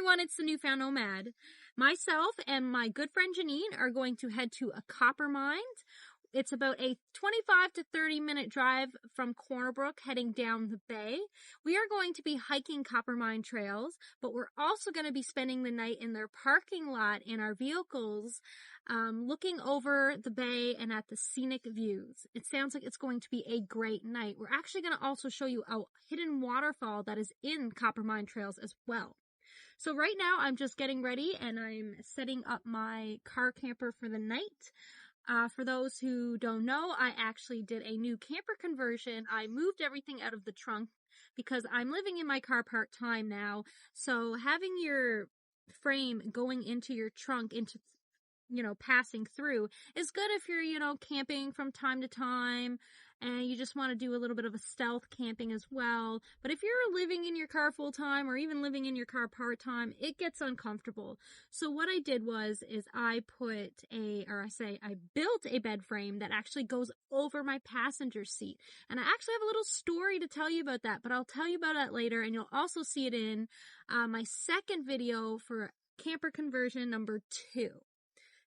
everyone, it's the Newfound Nomad. Myself and my good friend Janeen are going to head to a copper mine. It's about a 25 to 30 minute drive from Corner Brook heading down the bay. We are going to be hiking copper mine trails, but we're also going to be spending the night in their parking lot in our vehicles, looking over the bay and at the scenic views. It sounds like it's going to be a great night. We're actually going to also show you a hidden waterfall that is in copper mine trails as well. So right now I'm just getting ready and I'm setting up my car camper for the night. For those who don't know, I actually did a new camper conversion. I moved everything out of the trunk because I'm living in my car part-time now. So having your frame going into your trunk, into, passing through is good if you're, camping from time to time and you just want to do a little bit of a stealth camping as well. But if you're living in your car full time or even living in your car part time, it gets uncomfortable. So what I did is I built a bed frame that actually goes over my passenger seat. And I actually have a little story to tell you about that, but I'll tell you about that later, and you'll also see it in my second video for camper conversion number 2.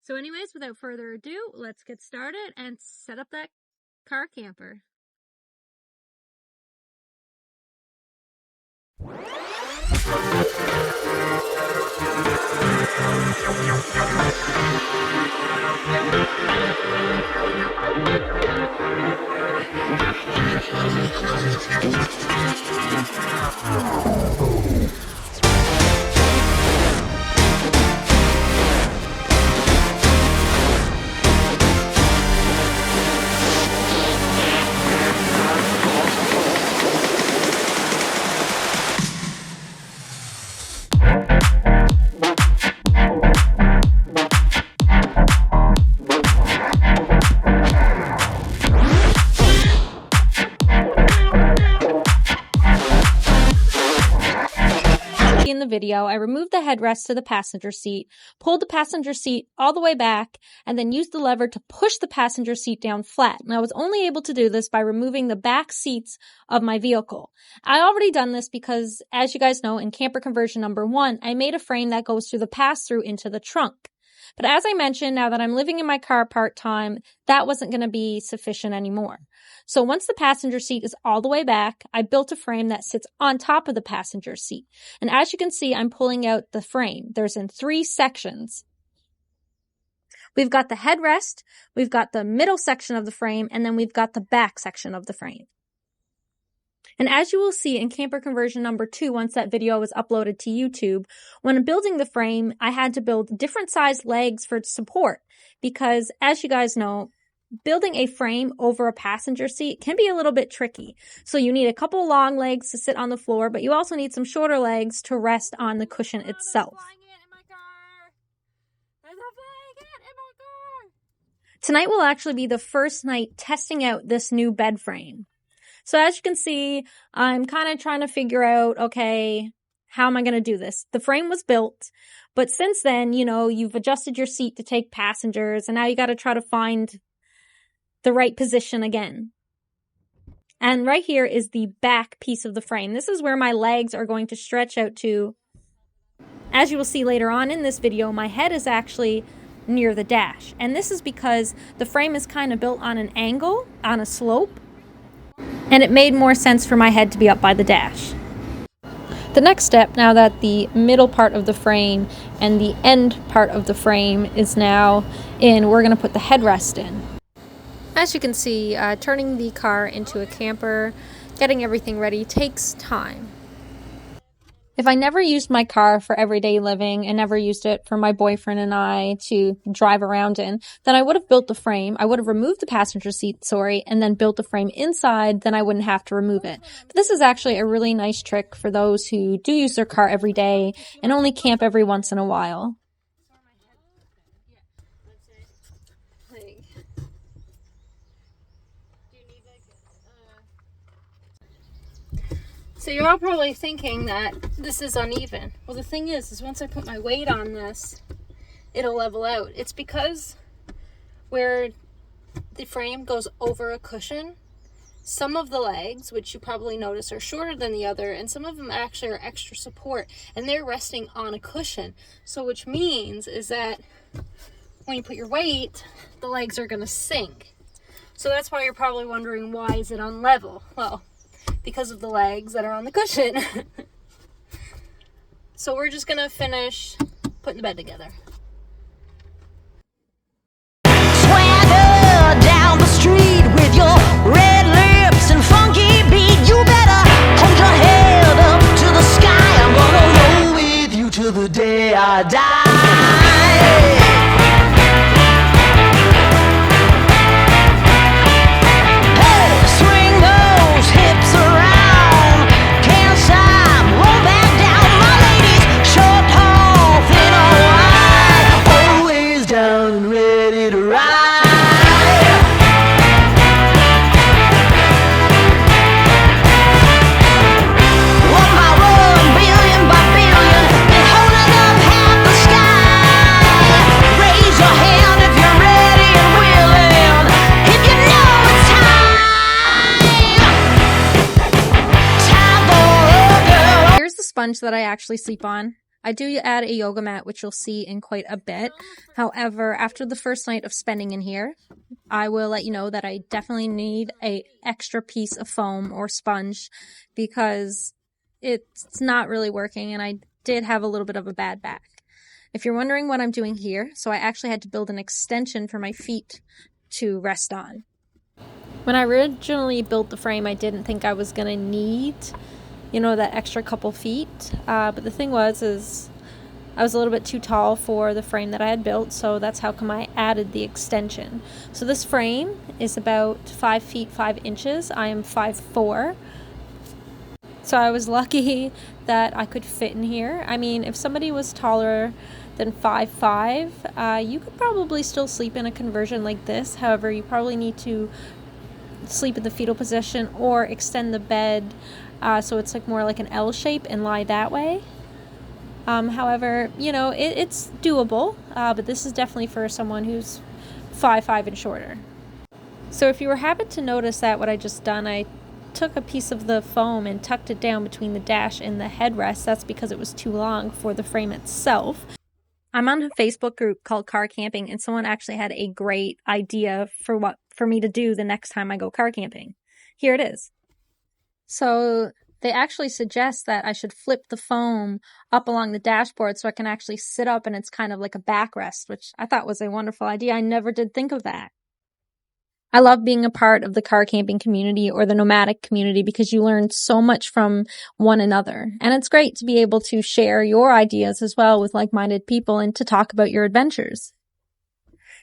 So anyways, without further ado, let's get started and set up that car camper. In the video, I removed the headrest to the passenger seat, pulled the passenger seat all the way back, and then used the lever to push the passenger seat down flat. And I was only able to do this by removing the back seats of my vehicle. I already done this because, as you guys know, in camper conversion number 1, I made a frame that goes through the pass-through into the trunk. But as I mentioned, now that I'm living in my car part-time, that wasn't going to be sufficient anymore. So once the passenger seat is all the way back, I built a frame that sits on top of the passenger seat. And as you can see, I'm pulling out the frame. There's in 3 sections. We've got the headrest, we've got the middle section of the frame, and then we've got the back section of the frame. And as you will see in camper conversion number 2, once that video was uploaded to YouTube, when building the frame, I had to build different sized legs for support because, as you guys know, building a frame over a passenger seat can be a little bit tricky. So you need a couple long legs to sit on the floor, but you also need some shorter legs to rest on the cushion itself. Tonight will actually be the first night testing out this new bed frame. So as you can see, I'm kind of trying to figure out, okay, how am I going to do this? The frame was built, but since then, you've adjusted your seat to take passengers, and now you got to try to find the right position again. And right here is the back piece of the frame. This is where my legs are going to stretch out to. As you will see later on in this video, my head is actually near the dash. And this is because the frame is kind of built on an angle, on a slope, and it made more sense for my head to be up by the dash. The next step, now that the middle part of the frame and the end part of the frame is now in, we're going to put the headrest in. As you can see, turning the car into a camper, getting everything ready takes time. If I never used my car for everyday living and never used it for my boyfriend and I to drive around in, then I would have built the frame. I would have removed the passenger seat, and then built the frame inside, then I wouldn't have to remove it. But this is actually a really nice trick for those who do use their car every day and only camp every once in a while. So you're all probably thinking that this is uneven. Well, the thing is once I put my weight on this, it'll level out. It's because where the frame goes over a cushion, some of the legs, which you probably notice are shorter than the other, and some of them actually are extra support, and they're resting on a cushion. So which means is that when you put your weight, the legs are going to sink. So that's why you're probably wondering, why is it on level? Well, because of the legs that are on the cushion. So we're just going to finish putting the bed together. Swagger down the street with your red lips and funky beat. You better hold your head up to the sky. I'm gonna roll with you till the day I die. Hey, swing those hips around. Can't stop, roll back down. My ladies, short, tall, thin or wide, always down and ready to ride. One by one, billion by billion, they're holding up half the sky. Raise your hand if you're ready and willing, if you know it's time for a girl. Here's the sponge that I actually sleep on. I do add a yoga mat, which you'll see in quite a bit. However, after the first night of spending in here, I will let you know that I definitely need a extra piece of foam or sponge because it's not really working, and I did have a little bit of a bad back. If you're wondering what I'm doing here, so I actually had to build an extension for my feet to rest on. When I originally built the frame, I didn't think I was going to need, that extra couple feet. But the thing is I was a little bit too tall for the frame that I had built, so that's how come I added the extension. So this frame is about 5 feet 5 inches. I am 5'4". So I was lucky that I could fit in here. I mean, if somebody was taller than 5'5", you could probably still sleep in a conversion like this. However, you probably need to sleep in the fetal position or extend the bed so it's like more like an L shape and lie that way. However, it's doable, but this is definitely for someone who's 5'5" and shorter. So if you were happen to notice that what I just done, I took a piece of the foam and tucked it down between the dash and the headrest. That's because it was too long for the frame itself. I'm on a Facebook group called Car Camping, and someone actually had a great idea for me to do the next time I go car camping. Here it is. So they actually suggest that I should flip the foam up along the dashboard so I can actually sit up and it's kind of like a backrest, which I thought was a wonderful idea. I never did think of that. I love being a part of the car camping community or the nomadic community because you learn so much from one another. And it's great to be able to share your ideas as well with like-minded people and to talk about your adventures.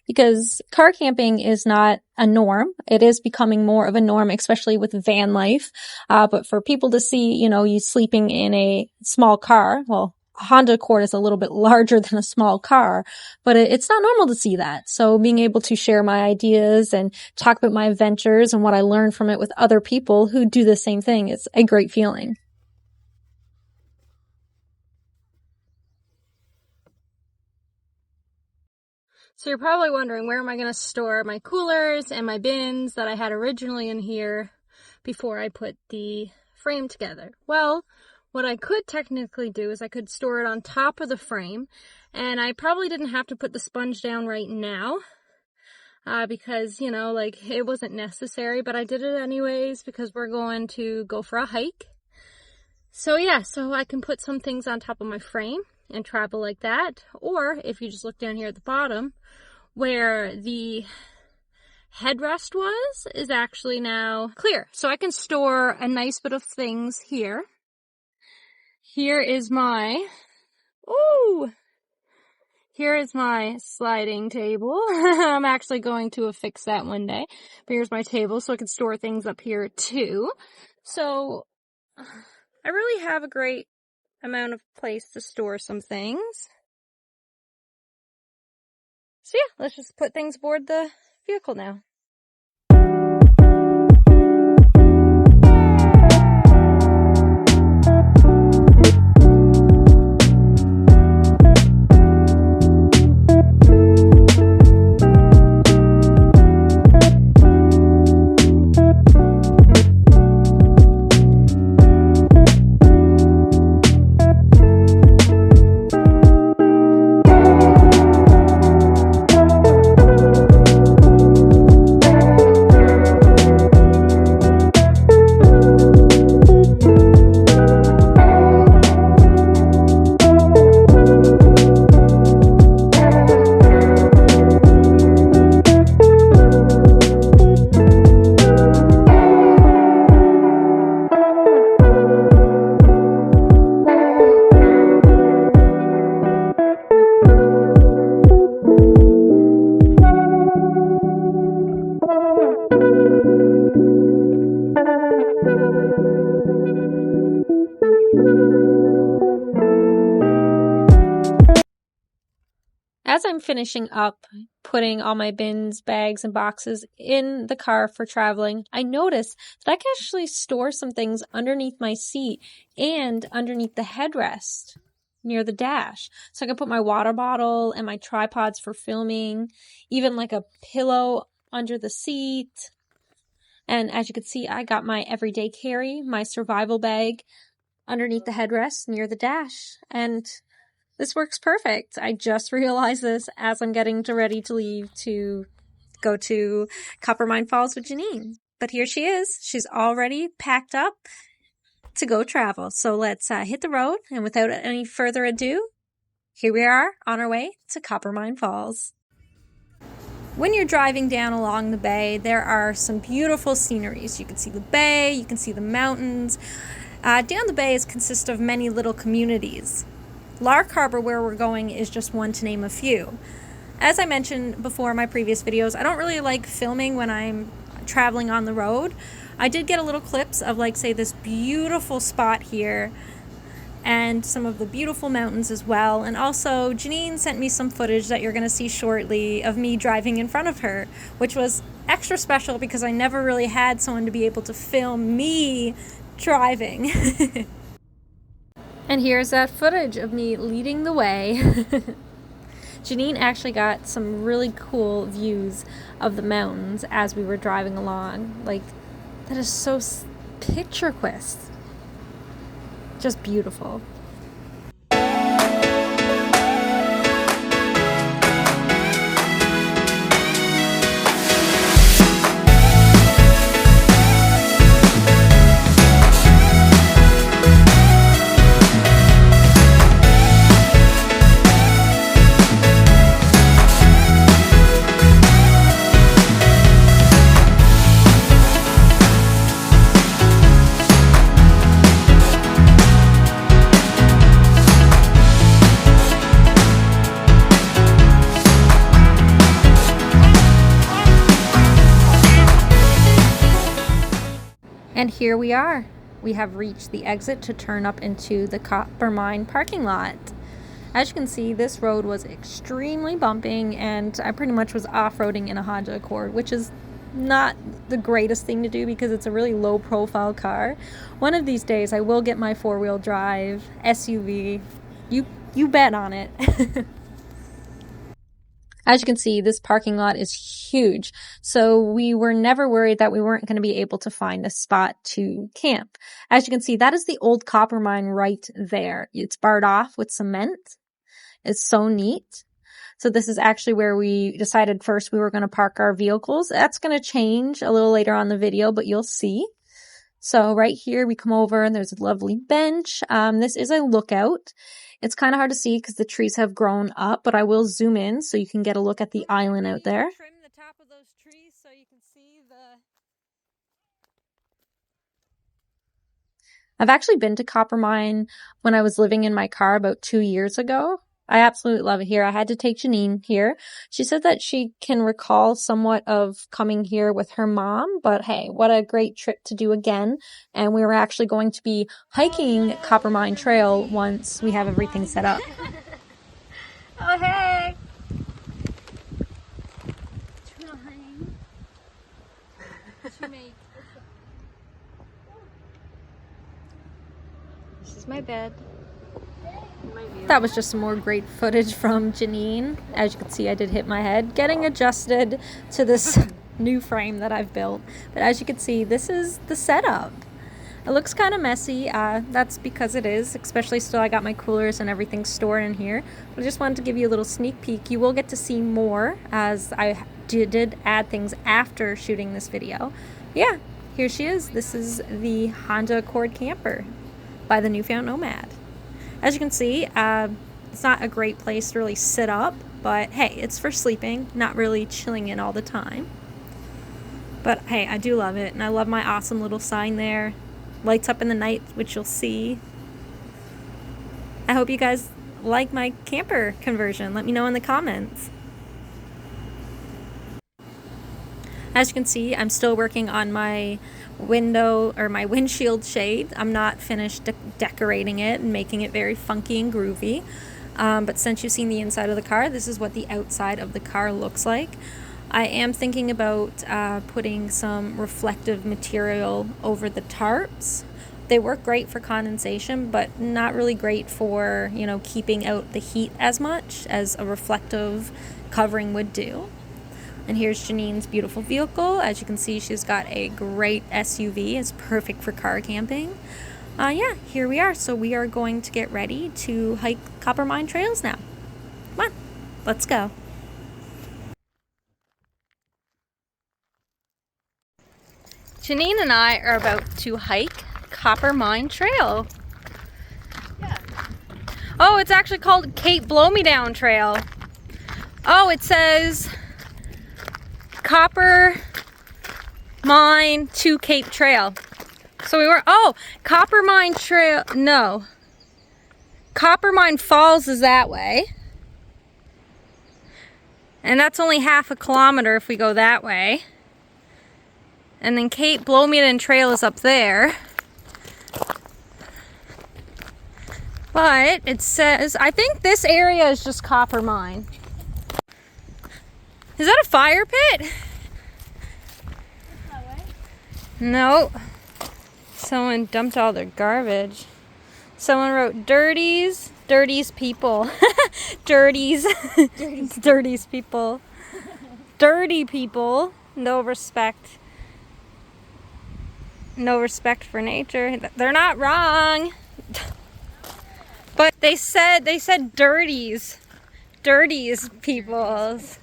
Because car camping is not a norm. It is becoming more of a norm, especially with van life. But for people to see, you sleeping in a small car, well, a Honda Accord is a little bit larger than a small car, but it's not normal to see that. So being able to share my ideas and talk about my adventures and what I learned from it with other people who do the same thing is a great feeling. So you're probably wondering, where am I going to store my coolers and my bins that I had originally in here before I put the frame together? Well, what I could technically do is I could store it on top of the frame, and I probably didn't have to put the sponge down right now because, it wasn't necessary, but I did it anyways because we're going to go for a hike. So yeah, so I can put some things on top of my frame and travel like that. Or if you just look down here at the bottom where the headrest is actually now clear. So I can store a nice bit of things here. Here is my sliding table. I'm actually going to affix that one day. But here's my table, so I can store things up here too. So I really have a great amount of place to store some things. So yeah, let's just put things aboard the vehicle now. As I'm finishing up putting all my bins, bags, and boxes in the car for traveling, I noticed that I can actually store some things underneath my seat and underneath the headrest near the dash. So I can put my water bottle and my tripods for filming, even like a pillow under the seat. And as you can see, I got my everyday carry, my survival bag underneath the headrest near the dash. And this works perfect. I just realized this as I'm getting ready to leave to go to Coppermine Falls with Janeen. But here she is. She's already packed up to go travel. So let's hit the road. And without any further ado, here we are on our way to Coppermine Falls. When you're driving down along the bay, there are some beautiful sceneries. You can see the bay, you can see the mountains. Down the bay consists of many little communities. Lark Harbor, where we're going, is just one to name a few. As I mentioned before in my previous videos, I don't really like filming when I'm traveling on the road. I did get a little clips of, like, say, this beautiful spot here and some of the beautiful mountains as well. And also, Janeen sent me some footage that you're going to see shortly of me driving in front of her, which was extra special because I never really had someone to be able to film me driving. And here's that footage of me leading the way. Janeen actually got some really cool views of the mountains as we were driving along. Like, that is so picturesque. Just beautiful. And here we are. We have reached the exit to turn up into the Coppermine parking lot. As you can see, this road was extremely bumping, and I pretty much was off-roading in a Honda Accord, which is not the greatest thing to do because it's a really low-profile car. One of these days, I will get my four-wheel drive SUV. You bet on it. As you can see, this parking lot is huge, so we were never worried that we weren't going to be able to find a spot to camp. As you can see, that is the old copper mine right there. It's barred off with cement. It's so neat. So this is actually where we decided first we were going to park our vehicles. That's going to change a little later on in the video, but you'll see. So right here, we come over and there's a lovely bench. This is a lookout. It's kind of hard to see because the trees have grown up, but I will zoom in so you can get a look at the island out there. Trim the top of those trees so you can see the... I've actually been to Coppermine when I was living in my car about 2 years ago. I absolutely love it here. I had to take Janeen here. She said that she can recall somewhat of coming here with her mom, but hey, what a great trip to do again. And we were actually going to be hiking Coppermine Trail once we have everything set up. Oh, hey! Trying to make... This is my bed. That was just some more great footage from Janeen. As you can see, I did hit my head getting adjusted to this new frame that I've built. But as you can see, this is the setup. It looks kind of messy. That's because it is, especially still I got my coolers and everything stored in here. But I just wanted to give you a little sneak peek. You will get to see more as I did add things after shooting this video. Yeah, here she is. This is the Honda Accord camper by the Newfound Nomad. As you can see, it's not a great place to really sit up, but hey, it's for sleeping, not really chilling in all the time. But hey, I do love it, and I love my awesome little sign there. Lights up in the night, which you'll see. I hope you guys like my camper conversion. Let me know in the comments. As you can see, I'm still working on my window or my windshield shade. I'm not finished decorating it and making it very funky and groovy. But since you've seen the inside of the car, this is what the outside of the car looks like. I am thinking about putting some reflective material over the tarps. They work great for condensation, but not really great for, you know, keeping out the heat as much as a reflective covering would do. And here's Janeen's beautiful vehicle. As you can see, she's got a great SUV. It's perfect for car camping. Yeah, here we are. So we are going to get ready to hike Copper Mine Trails now. Come on, let's go. Janeen and I are about to hike Copper Mine Trail. Yeah. Oh, it's actually called Cape Blow Me Down Trail. Oh, it says Copper Mine to Cape Trail. So we were, oh, Copper Mine Trail, no. Copper Mine Falls is that way. And that's only half a kilometer if we go that way. And then Cape Blow Me Down Trail is up there. But it says, I think this area is just Copper Mine. Is that a fire pit? No. Someone dumped all their garbage. Someone wrote dirties people. Dirties. Dirties people. Dirty people. No respect. No respect for nature. They're not wrong. But they said dirties. Dirties peoples.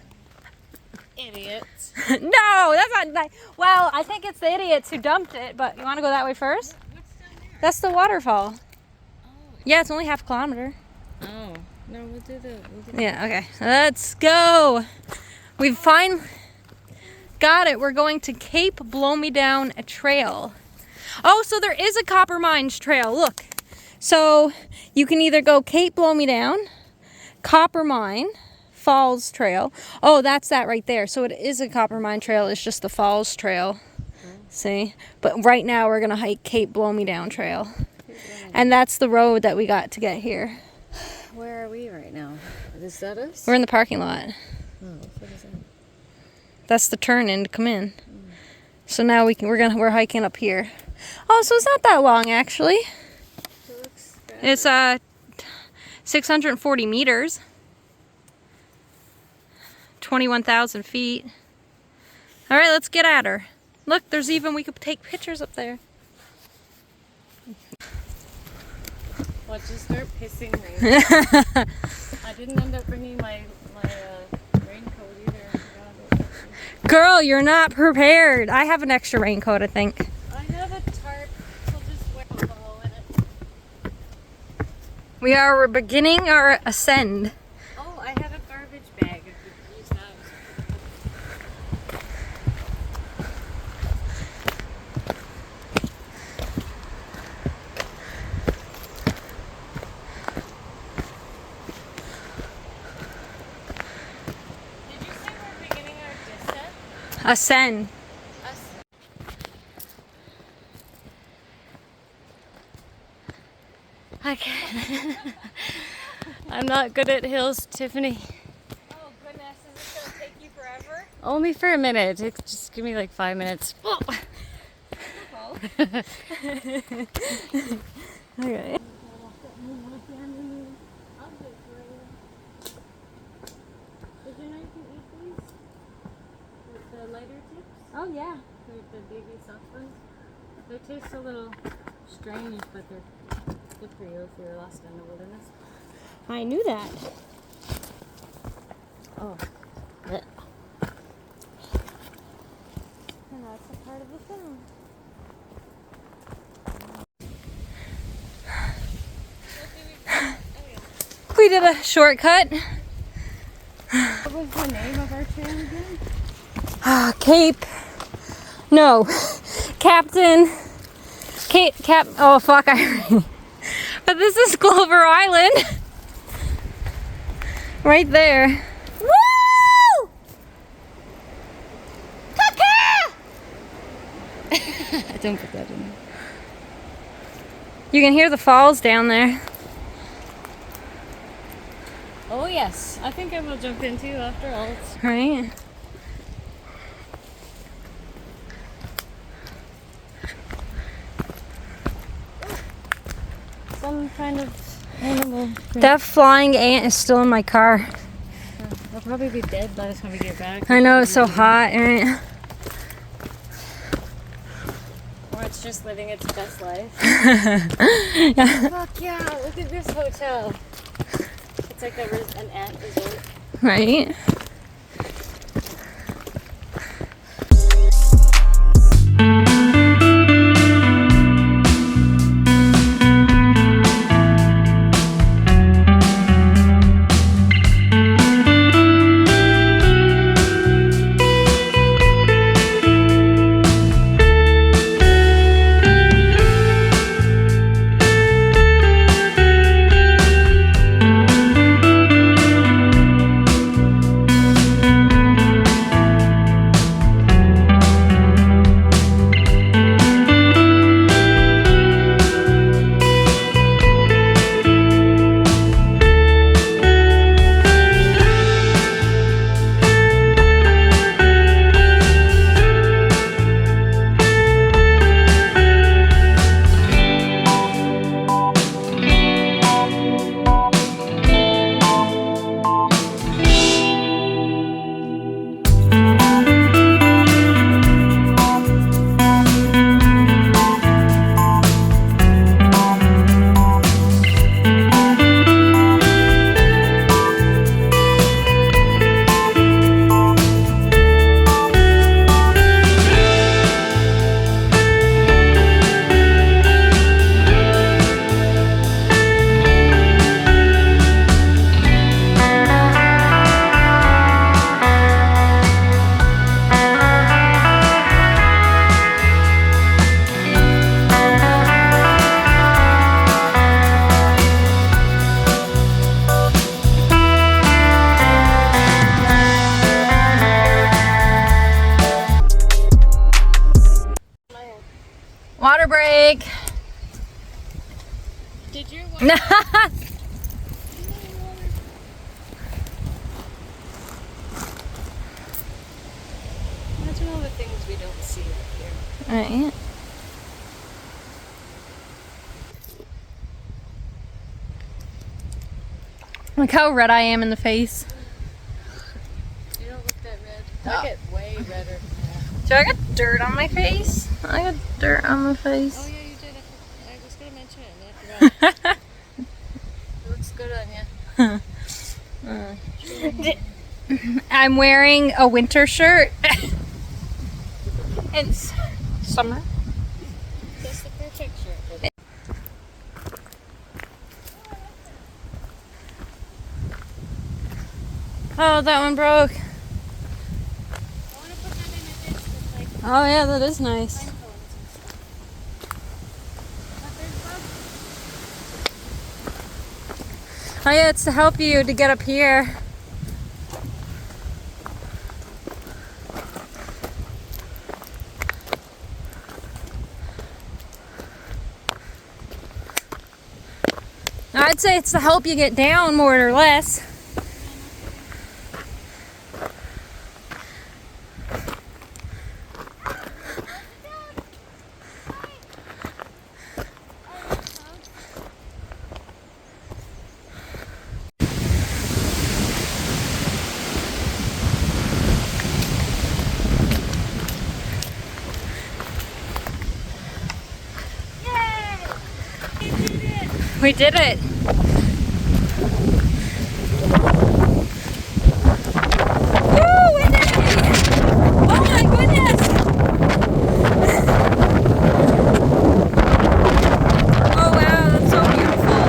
Idiots. No, that's not. Well, I think it's the idiots who dumped it. But you want to go that way first? What's down there? That's the waterfall. Oh. Yeah, it's only half a kilometer. Oh. No, we'll do the. Yeah. Okay. Let's go. We've finally got it. We're going to Cape Blow Me Down Trail. Oh, so there is a Copper Mines Trail. Look. So you can either go Cape Blow Me Down, Copper Mine Falls Trail. Oh, that's that right there. So it is a Copper Mine Trail. It's just the Falls Trail. See? But right now we're going to hike Cape Blow Me Down Trail. And that's the road that we got to get here. Where are we right now? Is that us? We're in the parking lot. Oh, what is that? That's the turn in to come in. So now we're hiking up here. Oh, so it's not that long actually. It's 640 meters. 21,000 feet. All right, let's get at her. Look, we could take pictures up there. Watch it start pissing rain. I didn't end up bringing my raincoat either. I forgot it. Girl, you're not prepared. I have an extra raincoat, I think. I have a tarp. We'll just wear a hole in it. We're beginning our ascend. Oh, I have a garbage bag. If you could use that. Did you say we're beginning our descent? Ascend. Okay. I'm not good at hills, Tiffany. Oh goodness, is this gonna take you forever? Only for a minute. Just give me like 5 minutes. Okay. Oh yeah. The baby soft ones. They taste a little strange, but they're good for you if you're lost in the wilderness. I knew that. Oh. And that's a part of the film. We did a shortcut. What was the name of our trail again? Cape. No. Captain. Oh fuck, but this is Clover Island. Right there. Woo! Caca! Don't put that in. You can hear the falls down there. Oh yes, I think I will jump in too after all. Right? Some kind of animal. That flying ant is still in my car. They'll probably be dead by the time we get back. I know, it's so hot, right? Or it's just living its best life. Fuck yeah, look at this hotel. It's like an ant resort. Right? Water break. Did you? No. Imagine all the things we don't see up here. Right. Look how red I am in the face. You don't look that red. I get way redder. Do I got dirt on my face? I got dirt on my face. Oh yeah, you did. I was gonna mention it and I forgot. It looks good on you. I'm wearing a winter shirt. It's summer. That's the perfect shirt. Oh, that one broke. I want to put that in a dish with like Oh yeah, that is nice. pine cones and stuff. But there's bugs. Oh yeah, it's to help you to get up here. I'd say it's to help you get down more or less. We did it. Woo, we did it! Oh my goodness! Oh wow, that's so beautiful.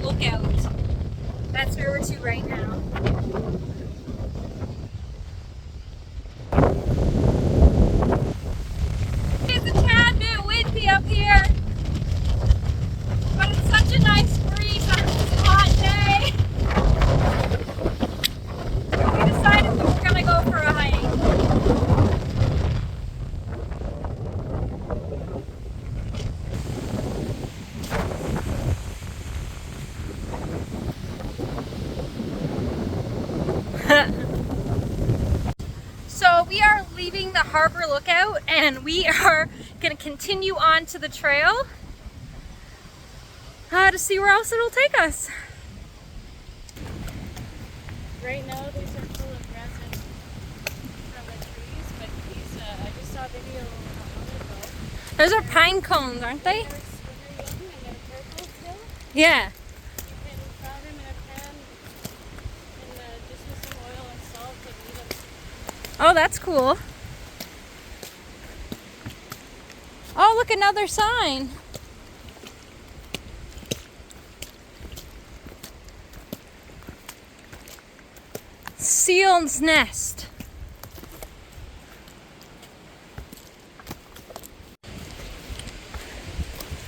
Lookout. That's where we're to right now. It's a tad bit windy up here, but it's such a nice breeze on this hot day. We decided we were gonna go for a hike. So we are leaving the harbor lookout and we are going to continue on to the trail to see where else it'll take us. Right now these are full of resin from the trees, but these, I just saw a video not long ago. Those are pine cones, aren't they? When they're young and they're purple still, Yeah. you can fry them in a pan and just with some oil and salt and eat them. Oh, that's cool. Oh, look, another sign. Seal's nest.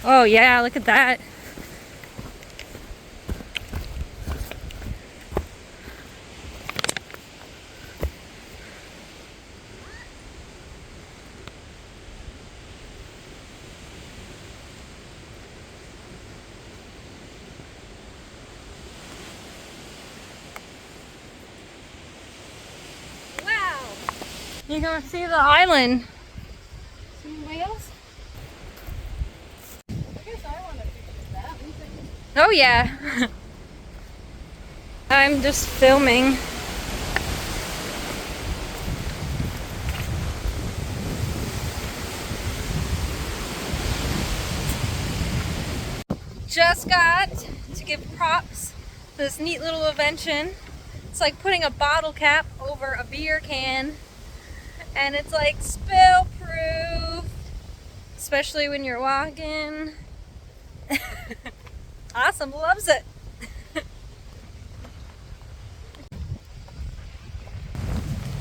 Oh yeah, look at that. You're gonna see the island. Some whales? I guess I want to picture that. Oh yeah. I'm just filming. Just got to give props to this neat little invention. It's like putting a bottle cap over a beer can. And it's like spill proof, especially when you're walking. Awesome, loves it.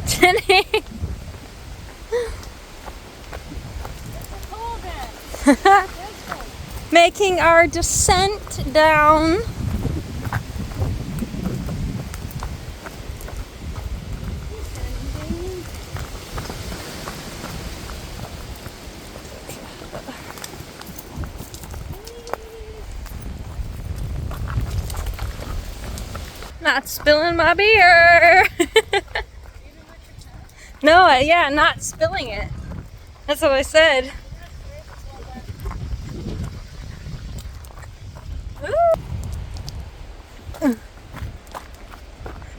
Janeen. Making our descent down. Not spilling my beer. No, yeah, not spilling it. That's what I said.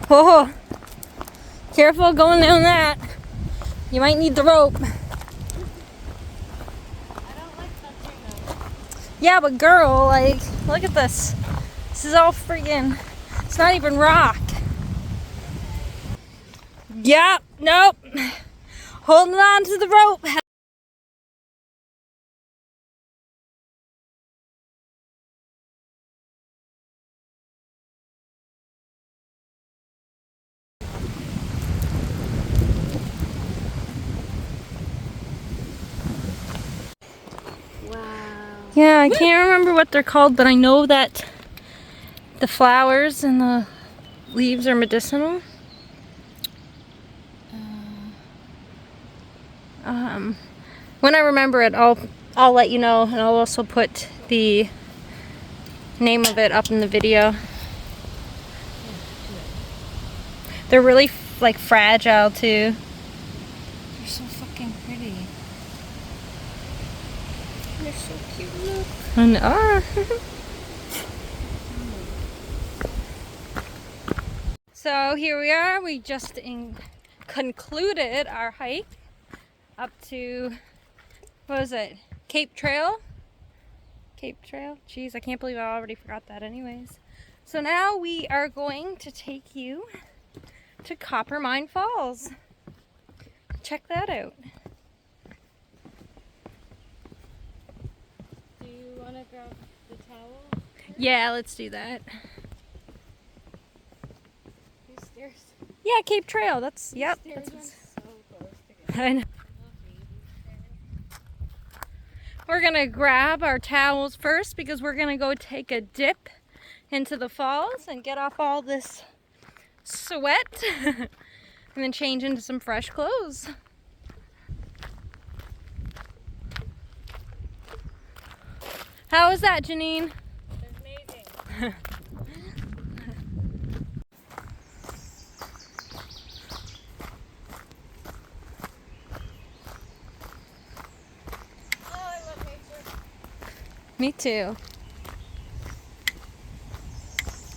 Oh, careful going down that. You might need the rope. I don't like touching them. Yeah, but girl, like, look at this. This is all friggin', it's not even rock. Yep, nope. Holding on to the rope. Yeah, I can't remember what they're called, but I know that the flowers and the leaves are medicinal. When I remember it, I'll let you know, and I'll also put the name of it up in the video. They're really like fragile too. They're so fucking pretty. They're so cute. Look. And So here we are. We just concluded our hike up to, what was it? Cape Trail? Cape Trail? Jeez, I can't believe I already forgot that anyways. So now we are going to take you to Coppermine Falls. Check that out. Do you want to grab the towel? Yeah, let's do that. These stairs. Yeah, Cape Trail. That's yep. Stairs That's went what's, so close together. I know. We're gonna grab our towels first because we're gonna go take a dip into the falls and get off all this sweat and then change into some fresh clothes. How was that, Janeen? Amazing. Oh, I love nature. Me too.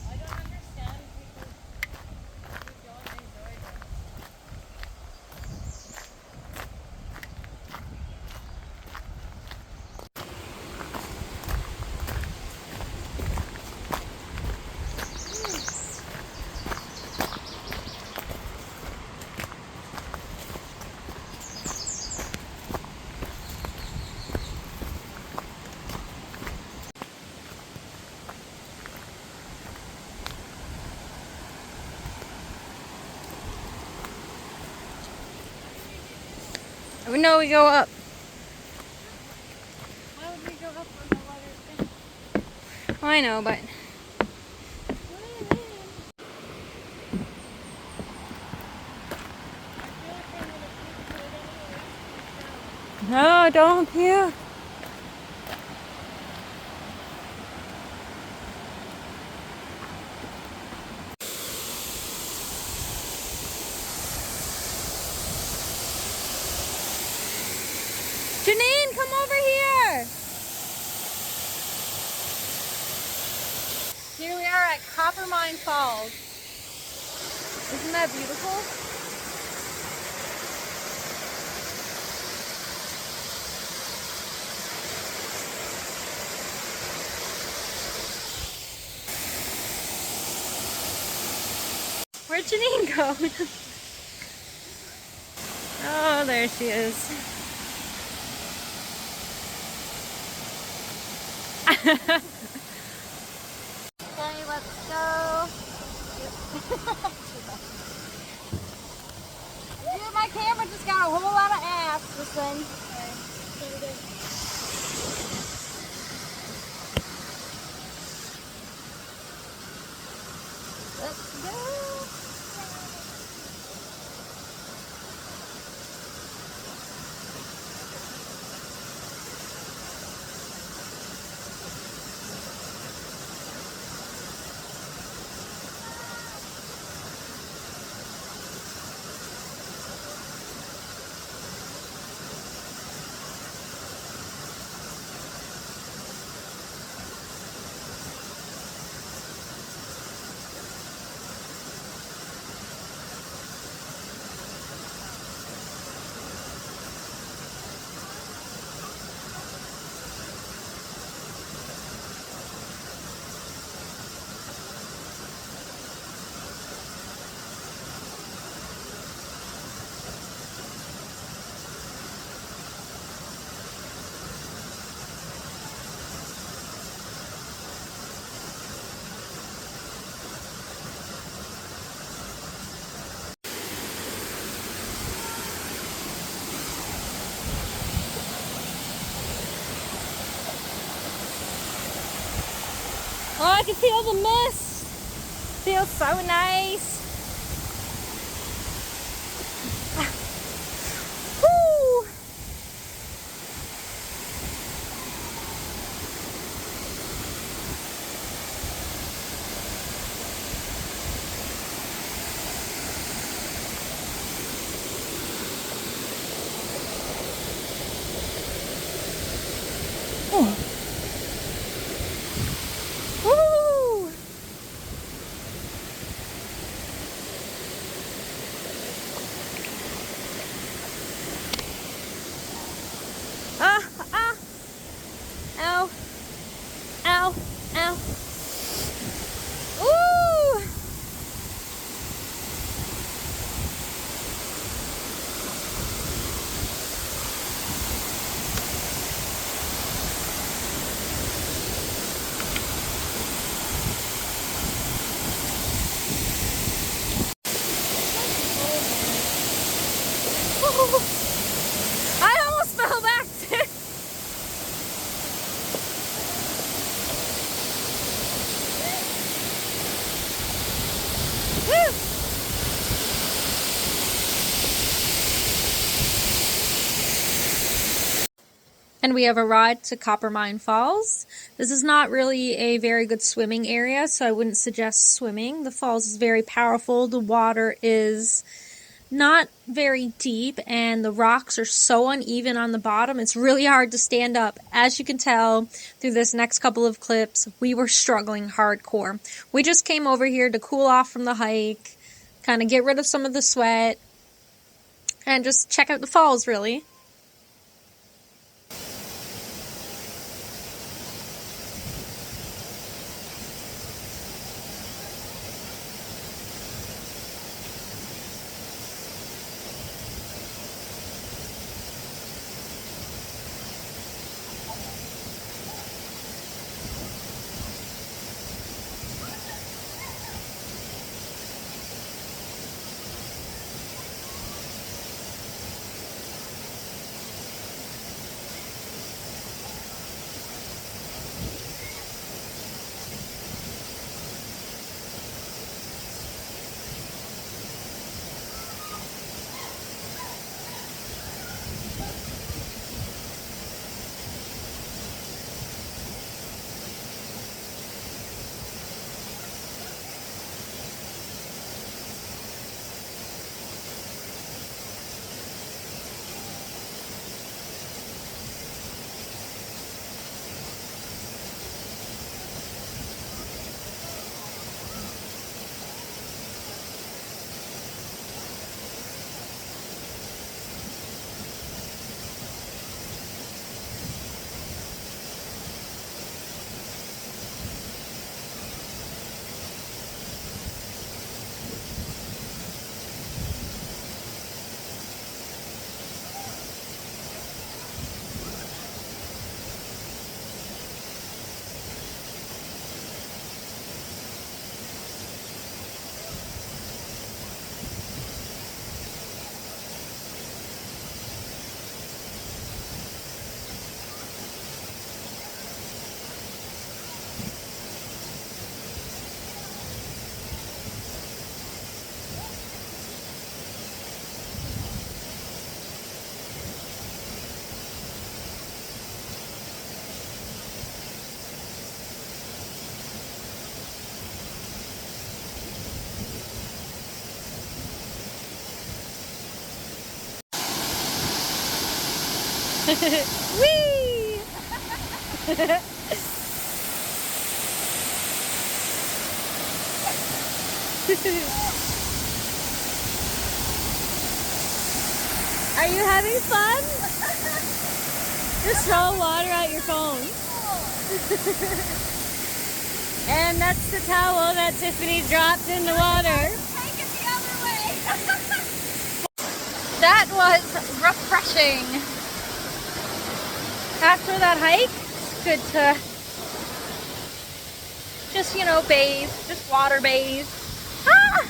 I don't understand people who don't enjoy this. No, we go up. Why would we go up on the water thing? Oh, I know, but no, don't puke. Janeen, come over here. Here we are at Coppermine Falls. Isn't that beautiful? Where'd Janeen go? Oh, there she is. Okay, let's go. Dude, my camera just got a whole lot of ass this thing. Let's go. Oh, I can feel the mist. Feels so nice. Woo! Oh. Woo! And we have arrived to Coppermine Falls. This is not really a very good swimming area, so I wouldn't suggest swimming. The falls is very powerful. The water is not very deep, and the rocks are so uneven on the bottom. It's really hard to stand up. As you can tell through this next couple of clips, we were struggling hardcore. We just came over here to cool off from the hike, kind of get rid of some of the sweat, and just check out the falls, really. Whee! Are you having fun? Just throw water at your phone. And that's the towel that Tiffany dropped in the water. Take it the other way. That was refreshing. After that hike, it's good to just, you know, bathe, just water bathe. Ah!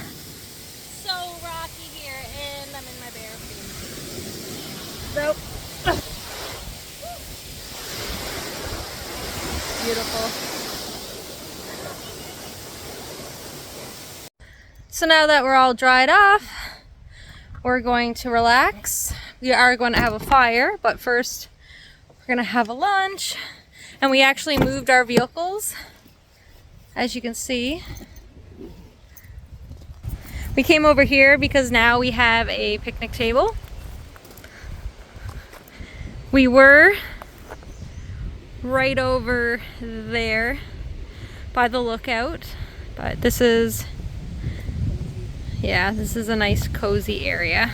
So rocky here, and I'm in my bare feet. So, beautiful. So now that we're all dried off, we're going to relax. We are going to have a fire, but first we're going to have a lunch. And we actually moved our vehicles, as you can see. We came over here because now we have a picnic table. We were right over there by the lookout, but this is, yeah, this is a nice cozy area.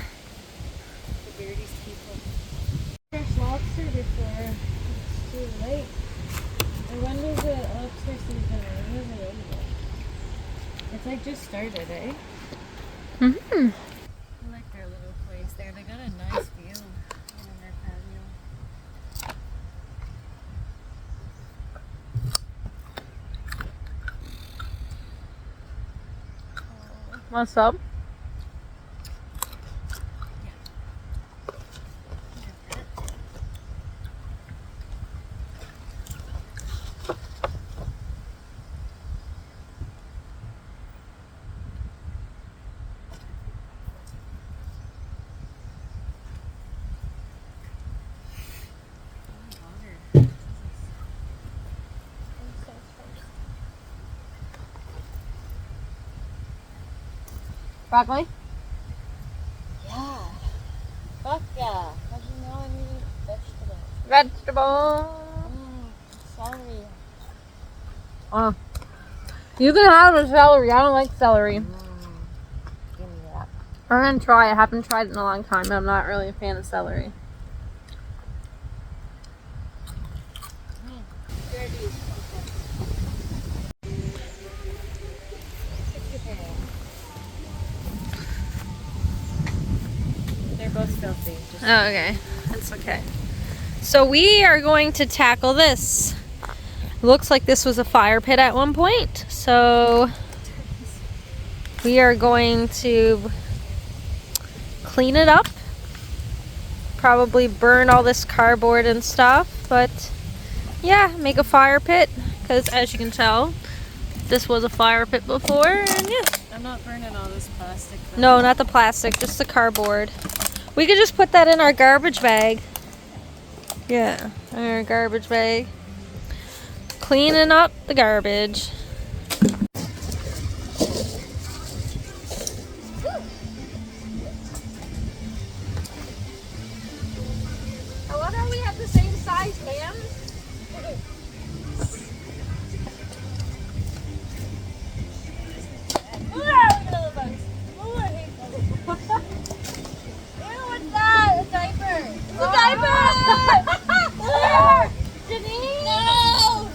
Fresh lobster before it's too late. I wonder if the lobster season is available. It's like just started, eh? Mm-hmm. I like their little place there. They got a nice view in their patio. What's up? Broccoli? Yeah. Fuck yeah. How'd you know I needed vegetables? Vegetable. Celery. You can have the celery. I don't like celery. Give me that. I'm gonna try it. I haven't tried it in a long time. I'm not really a fan of celery. They're both filthy. Oh, okay. That's okay. So we are going to tackle this. Looks like this was a fire pit at one point. So we are going to clean it up. Probably burn all this cardboard and stuff. But yeah, make a fire pit. Because as you can tell, this was a fire pit before. And yeah. I'm not burning all this plastic though. No, not the plastic, just the cardboard. We could just put that in our garbage bag. Yeah, our garbage bag. Cleaning up the garbage. I love how we have the same size hands. What's that? A diaper. A diaper! Janeen! No!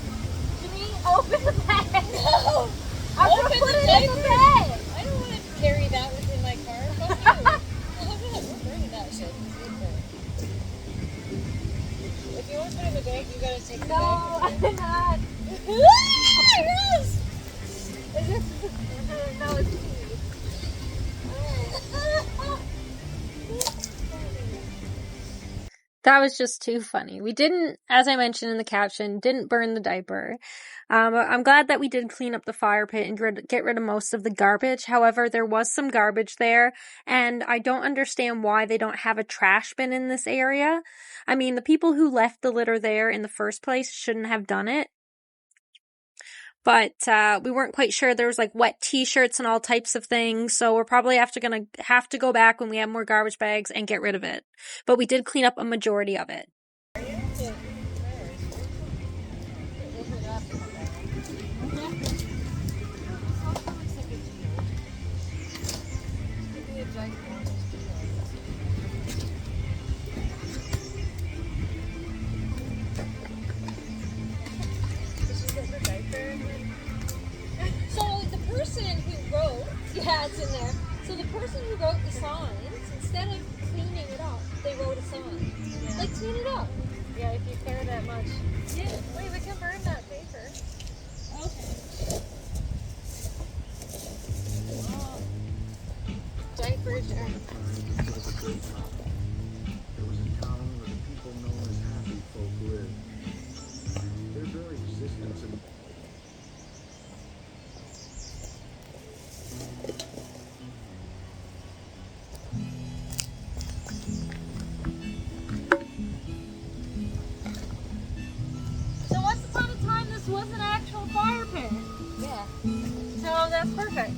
Janeen, open the bag. No! I'm gonna put it in the bag. I don't want to carry that within my car. Fuck you. I'm burning that shit. If you want to put it in the bag, you gotta take the No, bag. I'm not. Yes! Is it? No, it's pee. That was just too funny. We didn't, as I mentioned in the caption, didn't burn the diaper. I'm glad that we did clean up the fire pit and get rid of most of the garbage. However, there was some garbage there, and I don't understand why they don't have a trash bin in this area. I mean, the people who left the litter there in the first place shouldn't have done it. But we weren't quite sure. There was like wet t-shirts and all types of things. So we're probably gonna have to go back when we have more garbage bags and get rid of it. But we did clean up a majority of it. So the person who wrote, yeah, it's in there. So the person who wrote the signs, instead of cleaning it up, they wrote a sign. Yeah. Like, clean it up. Yeah, if you care that much. Yeah. Wait, we can burn that paper. Okay. Diapers are... There was a town where the people known as happy folk lived. Their very existence and So once upon a time, this was an actual fire pit. Yeah. So that's perfect.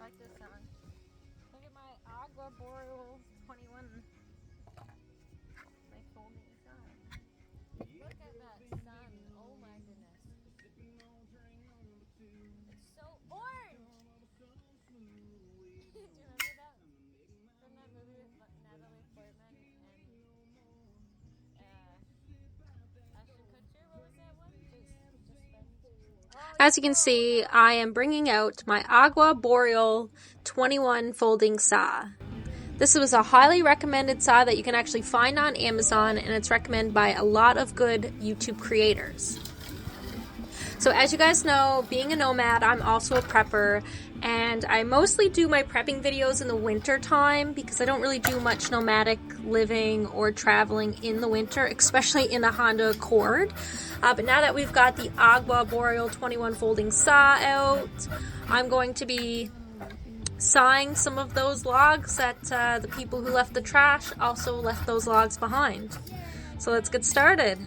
I like this song. Look at my Agua Boreal 21. My folding sun. Look at that sun. Oh my goodness. It's so orange! Do you remember that? From that movie with Natalie Portman and Ashton Kutcher? What was that one? Just Friends? Oh, As you can see, I am bringing out my Agua Boreal 21 folding saw. This was a highly recommended saw that you can actually find on Amazon, and it's recommended by a lot of good YouTube creators. So as you guys know, being a nomad, I'm also a prepper, and I mostly do my prepping videos in the winter time because I don't really do much nomadic living or traveling in the winter, especially in a Honda Accord. But now that we've got the Agua Boreal 21 folding saw out, I'm going to be sawing some of those logs that the people who left the trash also left those logs behind. So let's get started.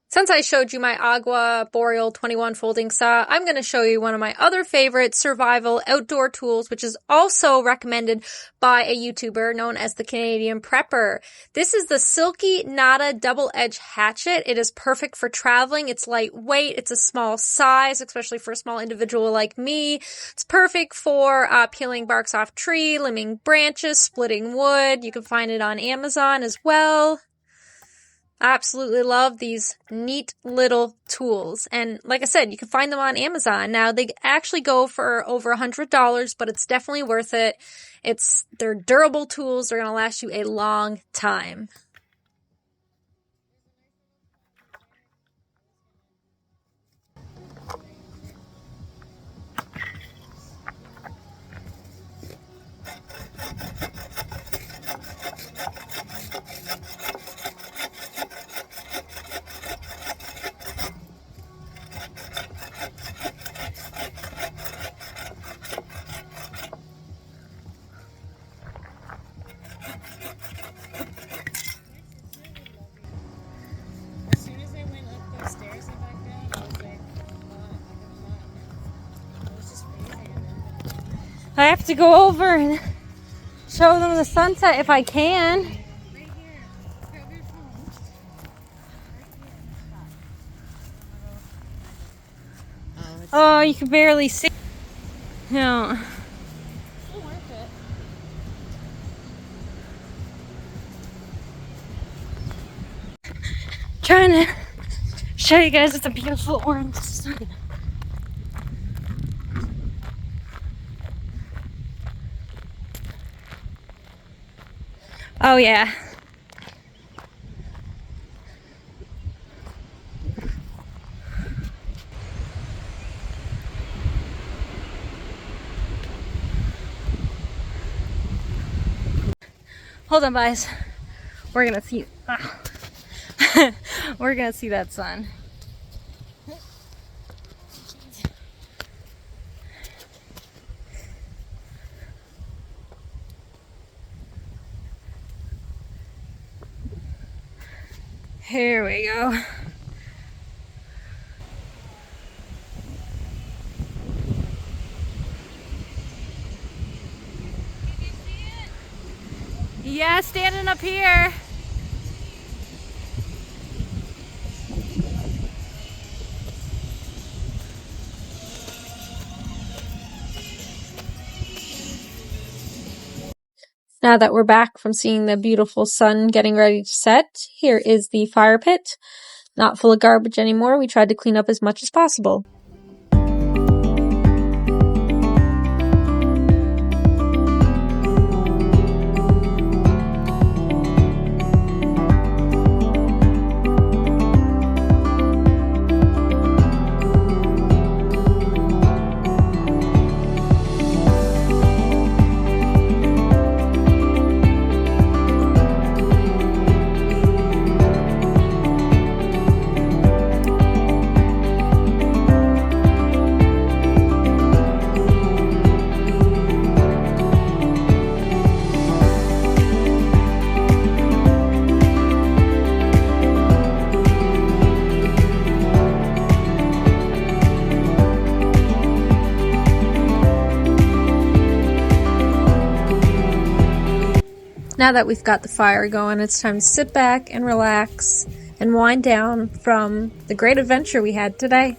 Since I showed you my Agua Boreal 21 folding saw, I'm going to show you one of my other favorite survival outdoor tools, which is also recommended by a YouTuber known as the Canadian Prepper. This is the Silky Nada Double Edge Hatchet. It is perfect for traveling. It's lightweight. It's a small size, especially for a small individual like me. It's perfect for peeling barks off tree, limbing branches, splitting wood. You can find it on Amazon as well. I absolutely love these neat little tools. And like I said, you can find them on Amazon. Now, they actually go for over $100, but it's definitely worth it. They're durable tools. They're going to last you a long time. As soon as I went up those stairs and back down, I was like, it was just freezing. I have to go over and show them the sunset if I can. Right here. Grab your phone. Oh, you can barely see. No. Still worth it. Trying to show you guys it's a beautiful orange sun. Oh yeah. Hold on, guys. We're gonna see. We're gonna see that sun. Here we go. Yeah, standing up here. Now that we're back from seeing the beautiful sun getting ready to set, here is the fire pit. Not full of garbage anymore. We tried to clean up as much as possible. Now that we've got the fire going, it's time to sit back and relax and wind down from the great adventure we had today.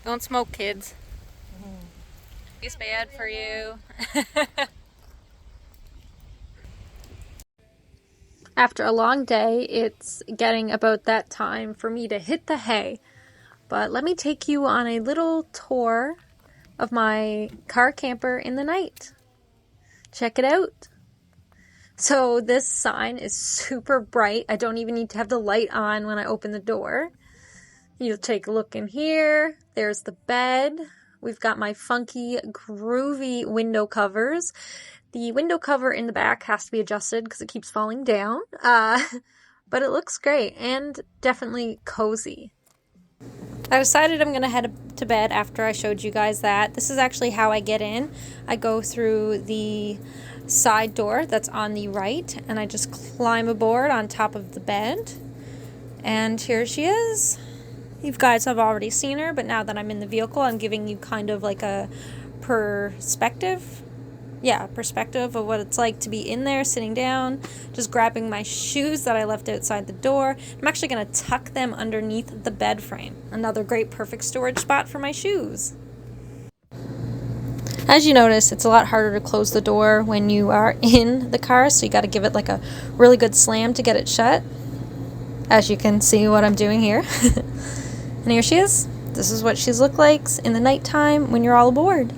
Don't smoke, kids. It's bad for you. After a long day, it's getting about that time for me to hit the hay. But let me take you on a little tour of my car camper in the night. Check it out. So this sign is super bright. I don't even need to have the light on when I open the door. You'll take a look in here. There's the bed. We've got my funky, groovy window covers. The window cover in the back has to be adjusted because it keeps falling down. But it looks great and definitely cozy. I decided I'm going to head to bed after I showed you guys that. This is actually how I get in. I go through the side door that's on the right, and I just climb aboard on top of the bed. And here she is. You guys have already seen her, but now that I'm in the vehicle, I'm giving you kind of like a perspective of what it's like to be in there, sitting down, just grabbing my shoes that I left outside the door. I'm actually going to tuck them underneath the bed frame. Another great perfect storage spot for my shoes. As you notice, it's a lot harder to close the door when you are in the car, so you got to give it like a really good slam to get it shut. As you can see what I'm doing here. And here she is. This is what she's looked like in the nighttime when you're all aboard.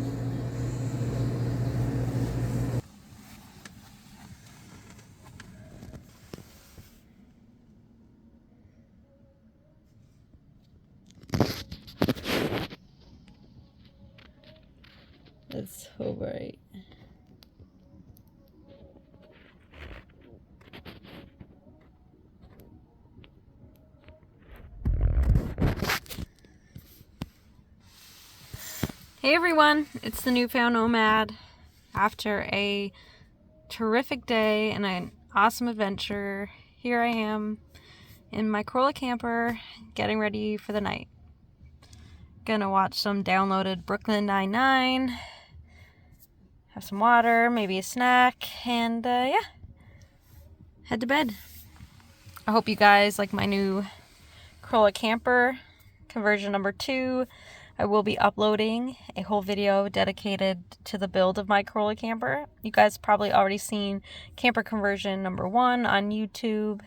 It's so bright. Hey everyone, it's the Newfound Nomad. After a terrific day and an awesome adventure, here I am in my Corolla camper getting ready for the night. Gonna watch some downloaded Brooklyn Nine-Nine, have some water, maybe a snack, and yeah, head to bed. I hope you guys like my new Corolla camper, conversion number 2. I will be uploading a whole video dedicated to the build of my Corolla camper. You guys probably already seen camper conversion number 1 on YouTube.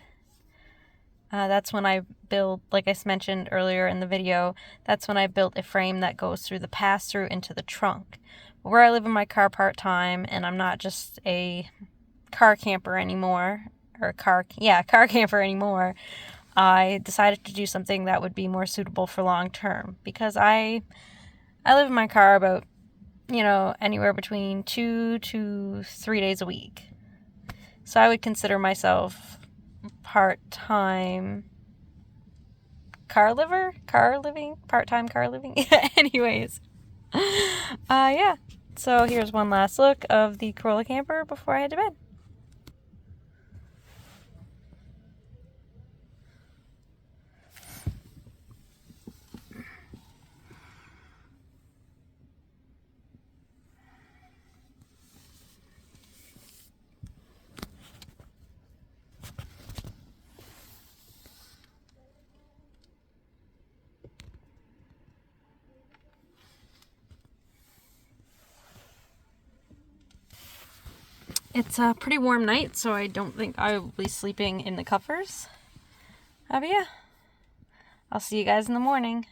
That's when I built, like I mentioned earlier in the video, that's when I built a frame that goes through the pass-through into the trunk. Where I live in my car part-time, and I'm not just a car camper anymore, car camper anymore, I decided to do something that would be more suitable for long-term, because I live in my car about, anywhere between 2 to 3 days a week. So I would consider myself part-time part-time car living. Anyways, yeah. So here's one last look of the Corolla camper before I head to bed. It's a pretty warm night, so I don't think I will be sleeping in the covers. But yeah, I'll see you guys in the morning.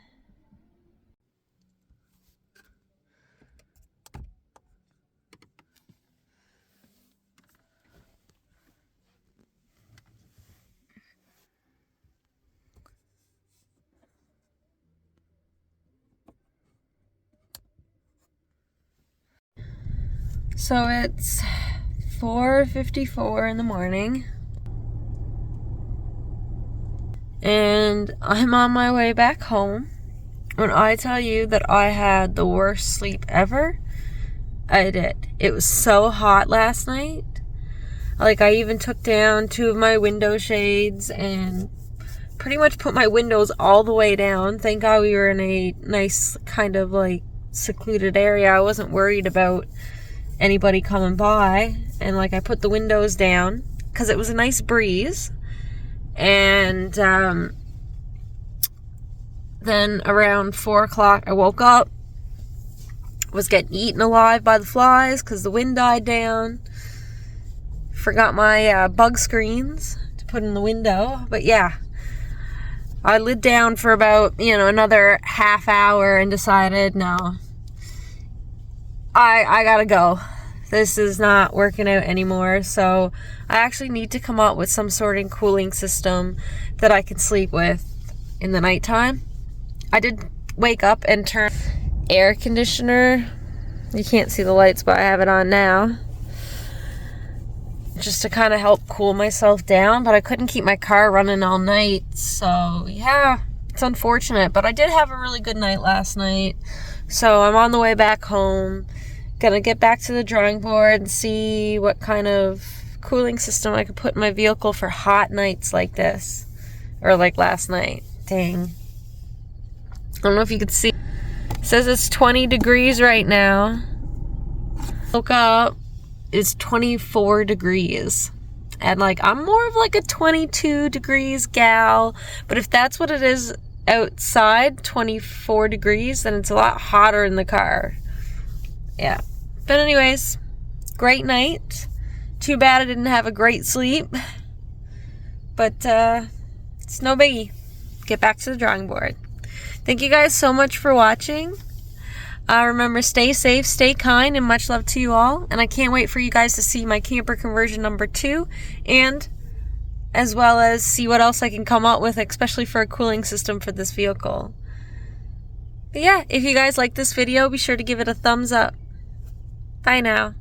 So it's 4:54 in the morning. And I'm on my way back home. When I tell you that I had the worst sleep ever, I did. It was so hot last night. Like, I even took down 2 of my window shades and pretty much put my windows all the way down. Thank God we were in a nice kind of like secluded area. I wasn't worried about anybody coming by. And like, I put the windows down because it was a nice breeze. And then around 4 o'clock, I woke up, was getting eaten alive by the flies because the wind died down. Forgot my bug screens to put in the window. But yeah, I laid down for about, another half hour and decided, no, I gotta go. This is not working out anymore. So I actually need to come up with some sort of cooling system that I can sleep with in the nighttime. I did wake up and turn air conditioner. You can't see the lights, but I have it on now. Just to kind of help cool myself down. But I couldn't keep my car running all night. So yeah, it's unfortunate. But I did have a really good night last night. So I'm on the way back home. Gonna get back to the drawing board and see what kind of cooling system I could put in my vehicle for hot nights like this. Or like last night. Dang. I don't know if you could see. It says it's 20 degrees right now. Woke up. It's 24 degrees. And like, I'm more of like a 22 degrees gal. But if that's what it is outside, 24 degrees, then it's a lot hotter in the car. Yeah. But anyways, great night. Too bad I didn't have a great sleep. But it's no biggie. Get back to the drawing board. Thank you guys so much for watching. Remember, stay safe, stay kind, and much love to you all. And I can't wait for you guys to see my camper conversion number 2. And as well as see what else I can come up with, especially for a cooling system for this vehicle. But yeah, if you guys like this video, be sure to give it a thumbs up. Bye now.